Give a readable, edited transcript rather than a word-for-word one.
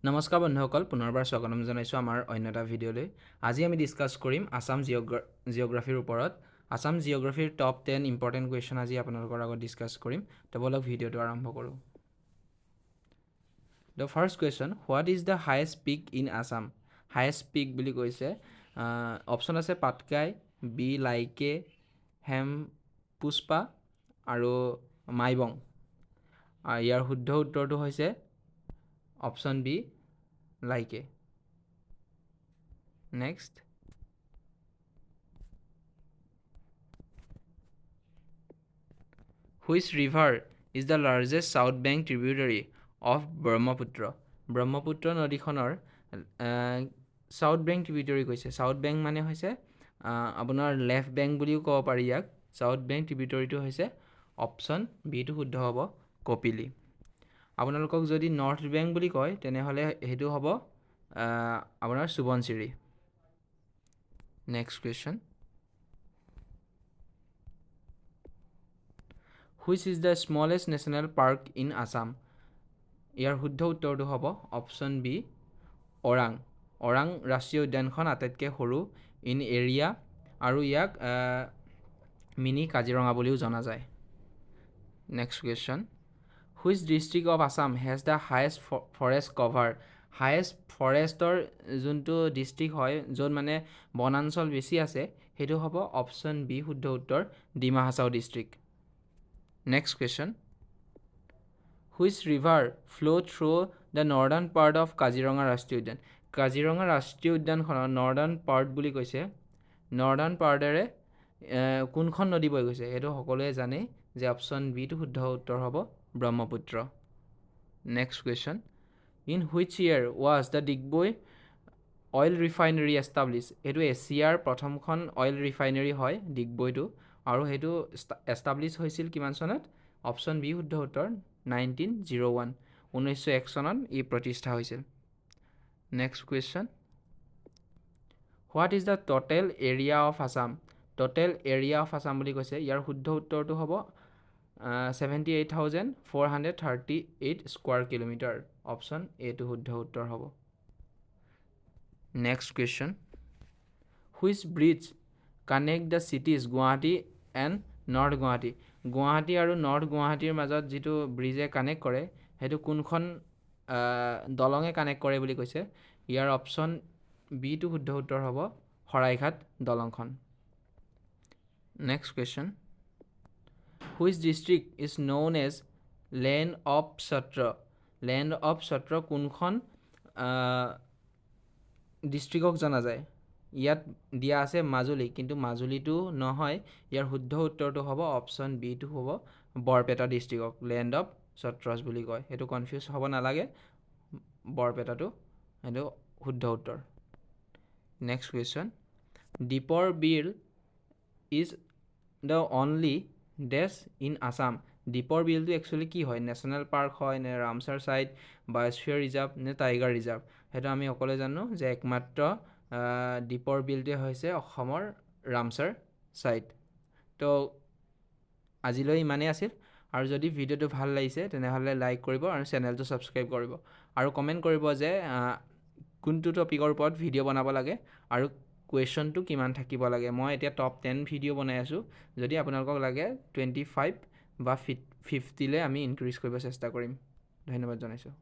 নমস্কাৰ বন্ধুসকল, পুনৰবাৰ স্বাগতম জনাইছোঁ আমাৰ অন্য এটা ভিডিঅ'লৈ। আজি আমি ডিছকাছ কৰিম আছাম জিঅ'গ্ৰাফিৰ ওপৰত। আছাম জিঅ'গ্ৰাফিৰ টপ 10 ইম্পৰ্টেণ্ট কুৱেশ্যন আজি আপোনালোকৰ আগত ডিছকাছ কৰিম। তো বলক ভিডিঅ'টো আৰম্ভ কৰোঁ। The first question, what is the highest peak in Assam? Highest peak বুলি কৈছে, অপশ্যন আছে পাটকাই, বি লাইকে, হেম পুষ্পা আৰু মাইবং। ইয়াৰ শুদ্ধ উত্তৰটো হৈছে option B Laike. Next, which river is the largest south bank tributary of Brahmaputra? Brahmaputra নদীখনৰ চাউথ বেংক ট্ৰিবিউটাৰী কৈছে। চাউথ বেংক মানে হৈছে আপোনাৰ লেফ্ট বেংক বুলিও ক'ব পাৰি ইয়াক। চাউথ বেংক ট্ৰিবিউটাৰীটো হৈছে অপশ্যন বিটো শুদ্ধ হ'ব কপিলি। আপোনালোকক যদি নৰ্থ বেংক বুলি কয় তেনেহ'লে সেইটো হ'ব আপোনাৰ Subansiri. Next question, which is the smallest national park in Assam? ইয়াৰ শুদ্ধ উত্তৰটো হ'ব অপশ্যন বি ওৰাং। ওৰাং ৰাষ্ট্ৰীয় উদ্যানখন আটাইতকৈ সৰু ইন এৰিয়া আৰু ইয়াক মিনি কাজিৰঙা বুলিও জনা যায়। Next question, which district of Assam has the highest forest cover? Highest ফৰেষ্টৰ যোনটো ডিষ্ট্ৰিক্ট হয়, য'ত মানে বনাঞ্চল বেছি আছে, সেইটো হ'ব অপশ্যন বি শুদ্ধ উত্তৰ Dima Hasao district. Next question, which river flow' through the northern part of Kaziranga ৰাষ্ট্ৰীয় উদ্যান? কাজিৰঙা ৰাষ্ট্ৰীয় উদ্যানখনৰ নৰ্দাৰ্ণ পাৰ্ট বুলি কৈছে। নৰ্দাৰ্ণ পাৰ্টেৰে কোনখন নদী বৈ গৈছে? সেইটো সকলোৱে জানেই যে অপশ্যন বিটো শুদ্ধ উত্তৰ হ'ব Brahmaputra. Next question, in which year was the Digboi oil refinery establish? এইটো এছিয়াৰ প্ৰথমখন অইল ৰিফাইনেৰী হয় ডিগবৈটো, আৰু সেইটো এষ্টাব্লিছ হৈছিল কিমান চনত? অপশ্যন বি শুদ্ধ উত্তৰ 1901। 1901 চনত ই প্ৰতিষ্ঠা হৈছিল। Next question, what is the total area of Assam? Total area of Assam বুলি কৈছে। ইয়াৰ শুদ্ধ উত্তৰটো হ'ব 78,438 স্কুৱাৰ কিলোমিটাৰ। অপশ্যন এটো শুদ্ধ উত্তৰ হ'ব। Next question, which bridge connect the cities Guwahati and north Guwahati? Guwahati আৰু নৰ্থ গুৱাহাটীৰ মাজত যিটো ব্ৰিজে কানেক্ট কৰে, সেইটো কোনখন দলঙে কানেক্ট কৰে বুলি কৈছে? ইয়াৰ অপশ্যন বিটো শুদ্ধ উত্তৰ হ'ব শৰাইঘাট দলংখন। Next question, which district is known as land of Sattra? Land of Sattra কোনখন ডিষ্ট্ৰিক্টক জনা যায়? ইয়াত দিয়া আছে মাজুলী, কিন্তু মাজুলীটো নহয়। ইয়াৰ শুদ্ধ উত্তৰটো হ'ব অপশ্যন বিটো হ'ব বৰপেটা ডিষ্ট্ৰিক্টক লেণ্ড অফ সত্ৰজ বুলি কয়। সেইটো কনফিউজ হ'ব নালাগে, বৰপেটাটো সেইটো শুদ্ধ উত্তৰ। Next question, Deepor Beel is the only ডেছ ইন আছাম? দীপৰ বিলটো একচুৱেলি কি হয়? নেশ্যনেল পাৰ্ক হয় নে ৰামচাৰ ছাইট, বায়'স্ফিয়াৰ ৰিজাৰ্ভ নে টাইগাৰ ৰিজাৰ্ভ? সেইটো আমি সকলোৱে জানো যে একমাত্ৰ দীপৰ বিলটোৱে হৈছে অসমৰ ৰামচাৰ ছাইট। তো আজিলৈ ইমানেই আছিল, আৰু যদি ভিডিঅ'টো ভাল লাগিছে তেনেহ'লে লাইক কৰিব আৰু চেনেলটো ছাবস্ক্ৰাইব কৰিব, আৰু কমেণ্ট কৰিব যে কোনটো টপিকৰ ওপৰত ভিডিঅ' বনাব লাগে আৰু কুৱেশ্যনটো কিমান থাকিব লাগে। মই এতিয়া টপ 10 ভিডিঅ' বনাই আছোঁ, যদি আপোনালোকক লাগে 25 বা 50লৈ আমি ইনক্ৰিজ কৰিব চেষ্টা কৰিম। ধন্যবাদ জনাইছোঁ।